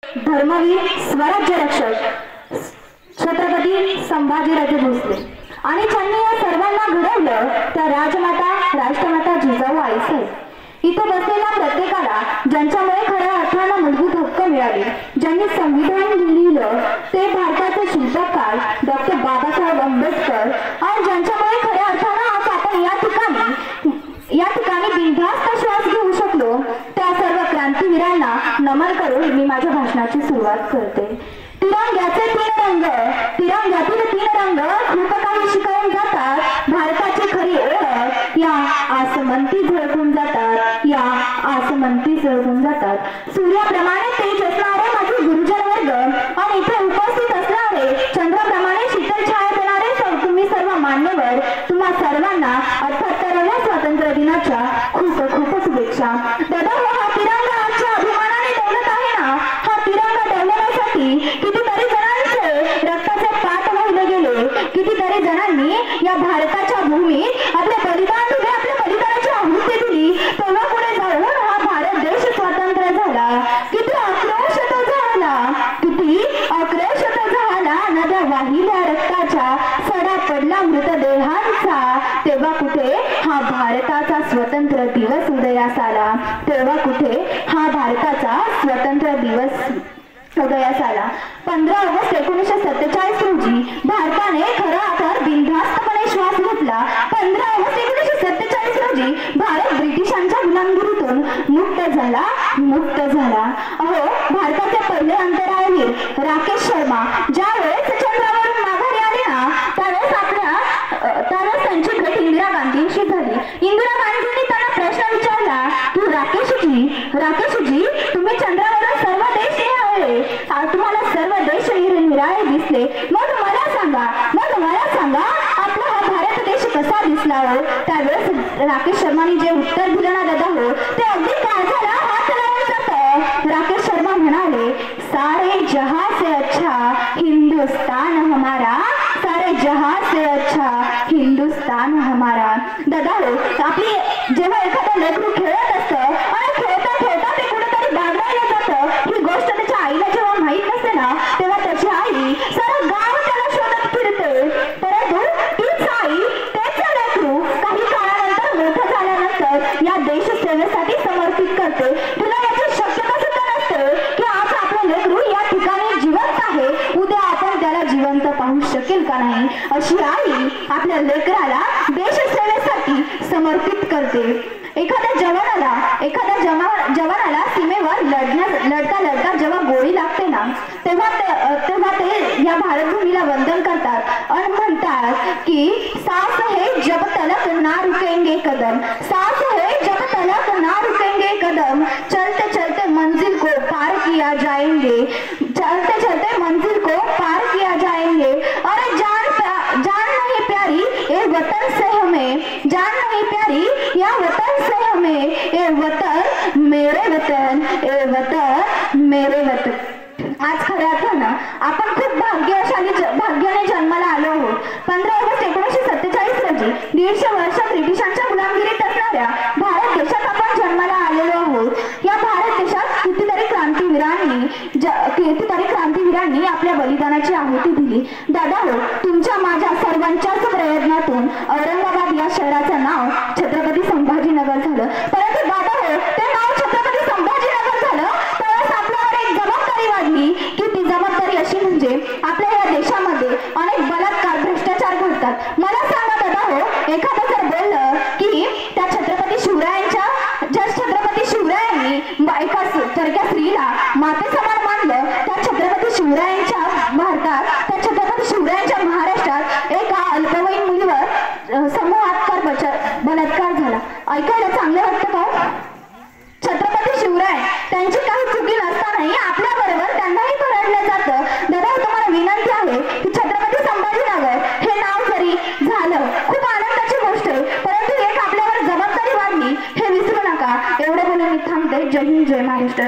धर्मवीर स्वराज्य रक्षक छत्रपती संभाजीराजे भोसले आणि ज्यांनी या सर्वांना घडवलं त्या राजमाता राष्ट्रमाता जिजाऊ आईसाहेब। इथे बसलेल्या प्रत्येकाला ज्यांच्यामुळे खऱ्या अर्थानं मूलभूत हक्क मिळाले, ज्यांनी संविधान लिहिलं ते भारताचे शिल्पकार डॉक्टर बाबासाहेब आंबेडकर आणि ज्यांच्यामुळे खऱ्या अर्थानं आज आपण या ठिकाणी बिनधास्त श्वास घेऊ शकलो त्या सर्व क्रांतीवीरांना नमन करून मी माझ्या भाषणाची सुरुवात करते। तिरंग्यातील तीन रंग खूप काही शिकवून जातात, भारताची खरी ओळख या आसमंती झळकून जातात। सूर्याप्रमाणे तेज असणारे माझे गुरुजन वर्ग आणि इथे उपस्थित असणारे चंद्राप्रमाणे शीतल छाया देणारे तुम्ही सर्व मान्यवर, तुम्हा सर्वांना 78व्या स्वातंत्र्य दिनाच्या खूप खूप शुभेच्छा। दादा, हा तिरंगा आमच्या अभिमानाने डोलत आहे ना, हा तिरंगा डोलवण्यासाठी कितीतरी जणांचे रक्ताचे पाट वाहिले गेले, कितीतरी जणांनी या भारताच्या भूमीत आपले बलिदान दिले, आपल्या बलिदानाची आहुती दिली, तेव्हा पुढे जाऊन हा भारत देश स्वतंत्र झाला। किती आक्रोश तो झाला, नद्या वाहिल्या रक्ताच्या, सडा पडला मृतदेहांचा, तेव्हा कुठे हा भारताचा स्वतंत्र दिवस उदयास आला, 15 ऑगस्ट 1947 रोजी भारताने खरा अर्थात बिनधास्तपणे श्वास घेतला। 15 ऑगस्ट 1947 रोजी भारत ब्रिटिशांच्या गुलामगिरीतून मुक्त झाला। अहो, भारताचे पहिले अंतराळवीर राकेश शर्मा ज्यावेळेस चंद्रावरून माघारी आले ना, त्यावेळेस त्यांची भेट इंदिरा गांधींशी झाली। इंदिरा गांधींनी त्यांना प्रश्न विचारला की राकेशजी, तुम्ही चंद्रावरून सर्व देश निहाळले, तुम्हाला सर्व देश निराळे दिसले, मग मला सांगा आपला हा भारत देश कसा दिसला हो? त्यावेळेस राकेश शर्मानी जे उत्तर दिलं ना दादा हो, ते अगदी काळजाला हात लावून जातं। राकेश शर्मा म्हणाले, सारे जहां से अच्छा हिंदुस्तान हमारा, सारे जहां से अच्छा हिंदुस्तान हमारा। दादा हो, आपली जेव्हा एखादं लेकरू खेळत असतं आणि खेळता ते कुठेतरी बागडायला जातं, ही गोष्ट त्याच्या आईला जेव्हा माहीत नसते ना, तेव्हा त्याची आई सारा गाव त्याला शोधत फिरते, परंतु तीच आई तेच लेकरू काही काळानंतर मोठं झाल्यानंतर या देश सेवेसाठी समर्पित करते। तुला याची शक्यता सुद्धा नसते की आज आपलं लेकरू या ठिकाणी जिवंत आहे, उद्या आपण त्याला जिवंत पाहू शकेल का नाही, अशी आई आपल्या लेकराला देश सेवेसाठी समर्पित करते। एखाद्या जवानाला सीमेवर लढता जेव्हा गोळी लागते ना, तेव्हा ते या भारतभूमीला वंदन करतात आणि म्हणतात की सांस है जब तलक ना रुकेंगे कदम, सांस है जब तलक ना रुकेंगे कदम, चलते चलते मंजिल को पार किया जाएंगे, चलते चलते मंजिल को पार किया जाएंगे। अरे जान नहीं प्यारी ये वतन से हमें, जान नहीं प्यारी या वतन से हमें, ये वतन मेरे वतन। आज खऱ्या अर्थानं आपण खूप भाग्याने जन्माला आलो आहोत। 15 ऑगस्ट 1947 रोजी 150 वर्ष ब्रिटिशांच्या गुलामगिरीत असणाऱ्या भारत देशात आपण जन्माला आलेलो आहोत। या भारत देशात कितीतरी क्रांतीवीरांनी आपल्या बलिदानाची आहुती दिली। दादा हो, तुमच्या माझ्या सर्वांच्याच प्रयत्नातून औरंगाबाद या शहराचं नाव छत्रपती संभाजीनगर झालं, परंतु दादा हो, ते नाव छत्रपती संभाजीनगर झालं त्यावेळेस आपल्यावर एक जबाबदारी वाढली की ती जबाबदारी अशी म्हणजे आपल्या या देशामध्ये अनेक बलात्कार भ्रष्टाचार घडतात। मला सांगा दादा हो, एखादं जर बोललं की ज्या छत्रपती शिवरायांनी एका तरक्या स्त्रीला माते समान मानलं, त्या छत्रपती शिवरायांच्या महाराष्ट्रात एका अल्पवयीन मुलीवर समूहात्कार बलात्कार झाला। ऐकायला चांगलं वाटतं का? छत्रपती शिवराय त्यांची काही चुकी नसतानाही आपल्या बरोबर त्यांनाही भरडलं जातं। दादा, तुम्हाला विनंती आहे की छत्रपती संभाजीनगर हे नाव जरी झालं, खूप आनंदाची गोष्ट आहे, परंतु एक आपल्यावर जबाबदारी वाढली हे विसरू नका। एवढं बोलून मी थांबते। जय हिंद, जय महाराष्ट्र।